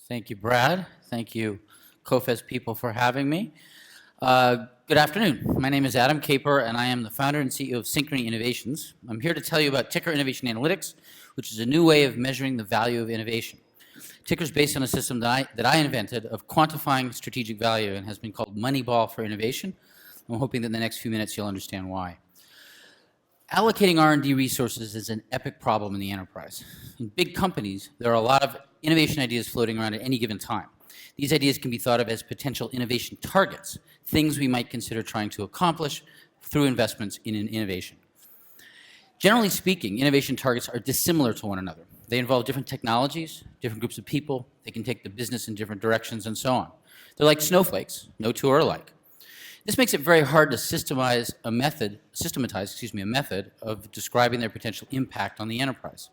Thank you, Brad. Thank you, COFES people, for having me. Good afternoon. My name is Adam Caper, and I am the founder and CEO of Synchrony Innovations. I'm here to tell you about Ticker Innovation Analytics, which is a new way of measuring the value of innovation. Ticker is based on a system that I invented of quantifying strategic value and has been called Moneyball for innovation. I'm hoping that in the next few minutes you'll understand why. Allocating R&D resources is an epic problem in the enterprise. In big companies, there are a lot of innovation ideas floating around at any given time. These ideas can be thought of as potential innovation targets, things we might consider trying to accomplish through investments in an innovation. Generally speaking, innovation targets are dissimilar to one another. They involve different technologies, different groups of people, they can take the business in different directions, and so on. They're like snowflakes, no two are alike. This makes it very hard to systematize a method of describing their potential impact on the enterprise.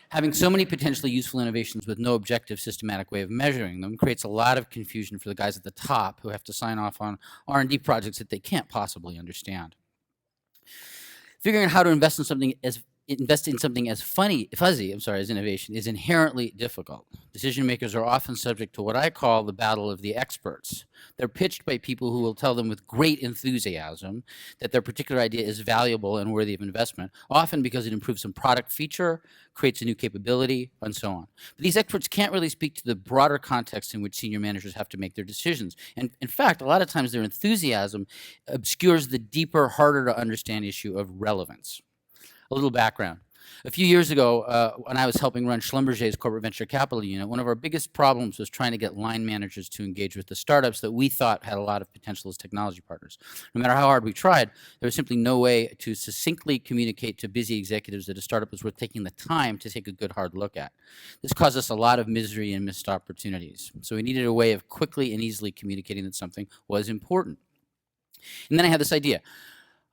Having so many potentially useful innovations with no objective, systematic way of measuring them creates a lot of confusion for the guys at the top who have to sign off on R&D projects that they can't possibly understand. Figuring out how to invest in something as fuzzy as innovation is inherently difficult. Decision makers are often subject to what I call the battle of the experts. They're pitched by people who will tell them with great enthusiasm that their particular idea is valuable and worthy of investment, often because it improves some product feature, creates a new capability, and so on. But these experts can't really speak to the broader context in which senior managers have to make their decisions. And in fact, a lot of times their enthusiasm obscures the deeper, harder to understand issue of relevance. A little background. A few years ago, when I was helping run Schlumberger's corporate venture capital unit, one of our biggest problems was trying to get line managers to engage with the startups that we thought had a lot of potential as technology partners. No matter how hard we tried, there was simply no way to succinctly communicate to busy executives that a startup was worth taking the time to take a good hard look at. This caused us a lot of misery and missed opportunities. So we needed a way of quickly and easily communicating that something was important. And then I had this idea.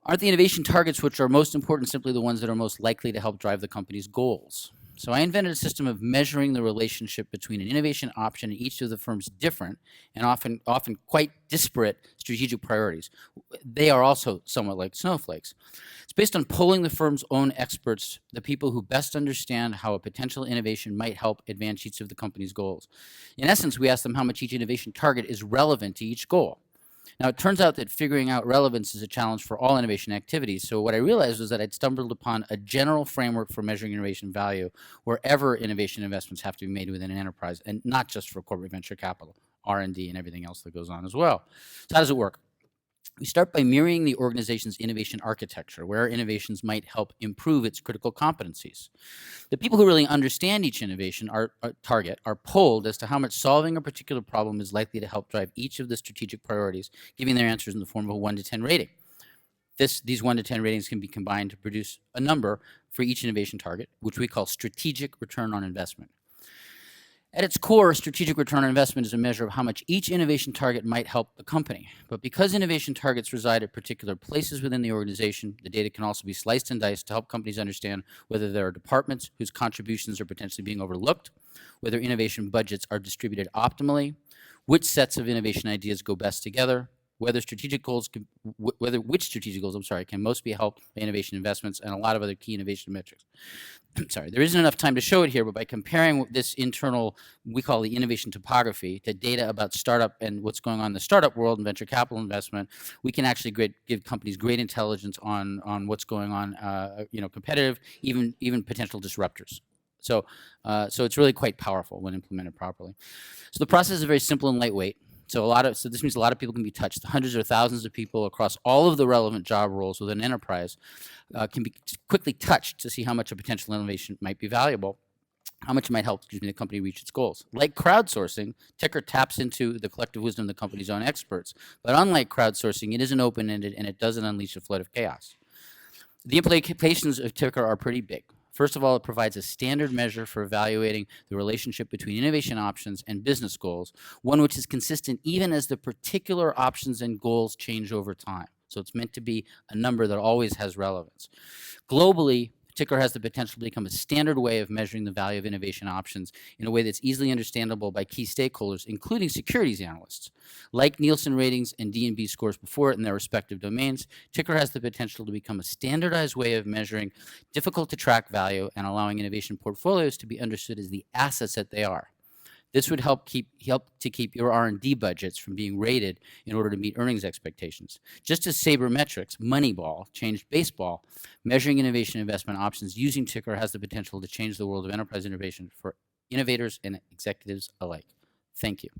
Aren't the innovation targets which are most important simply the ones that are most likely to help drive the company's goals? So I invented a system of measuring the relationship between an innovation option and each of the firm's different and often quite disparate strategic priorities. They are also somewhat like snowflakes. It's based on polling the firm's own experts, the people who best understand how a potential innovation might help advance each of the company's goals. In essence, we ask them how much each innovation target is relevant to each goal. Now, it turns out that figuring out relevance is a challenge for all innovation activities. So what I realized was that I'd stumbled upon a general framework for measuring innovation value wherever innovation investments have to be made within an enterprise, and not just for corporate venture capital, R&D, and everything else that goes on as well. So how does it work? We start by mirroring the organization's innovation architecture, where innovations might help improve its critical competencies. The people who really understand each innovation target are polled as to how much solving a particular problem is likely to help drive each of the strategic priorities, giving their answers in the form of a 1 to 10 rating. These 1 to 10 ratings can be combined to produce a number for each innovation target, which we call strategic return on investment. At its core, strategic return on investment is a measure of how much each innovation target might help the company. But because innovation targets reside at particular places within the organization, the data can also be sliced and diced to help companies understand whether there are departments whose contributions are potentially being overlooked, whether innovation budgets are distributed optimally, which sets of innovation ideas go best together, which strategic goals can most be helped by innovation investments, and a lot of other key innovation metrics. Sorry, there isn't enough time to show it here, but by comparing this internal, we call the innovation topography, to data about startup and what's going on in the startup world and venture capital investment, we can actually give companies great intelligence on what's going on, competitive, even potential disruptors. So it's really quite powerful when implemented properly. So the process is very simple and lightweight. So this means a lot of people can be touched. Hundreds or thousands of people across all of the relevant job roles within an enterprise can be quickly touched to see how much a potential innovation might be valuable, how much it might help the company reach its goals. Like crowdsourcing, Ticker taps into the collective wisdom of the company's own experts. But unlike crowdsourcing, it isn't open-ended and it doesn't unleash a flood of chaos. The implications of Ticker are pretty big. First of all, it provides a standard measure for evaluating the relationship between innovation options and business goals, one which is consistent even as the particular options and goals change over time. So it's meant to be a number that always has relevance. Globally, Ticker has the potential to become a standard way of measuring the value of innovation options in a way that's easily understandable by key stakeholders, including securities analysts. Like Nielsen ratings and D&B scores before it in their respective domains, Ticker has the potential to become a standardized way of measuring difficult to track value and allowing innovation portfolios to be understood as the assets that they are. This would help to keep your R&D budgets from being raided in order to meet earnings expectations. Just as Sabermetrics, Moneyball, changed baseball, measuring innovation investment options using Ticker has the potential to change the world of enterprise innovation for innovators and executives alike. Thank you.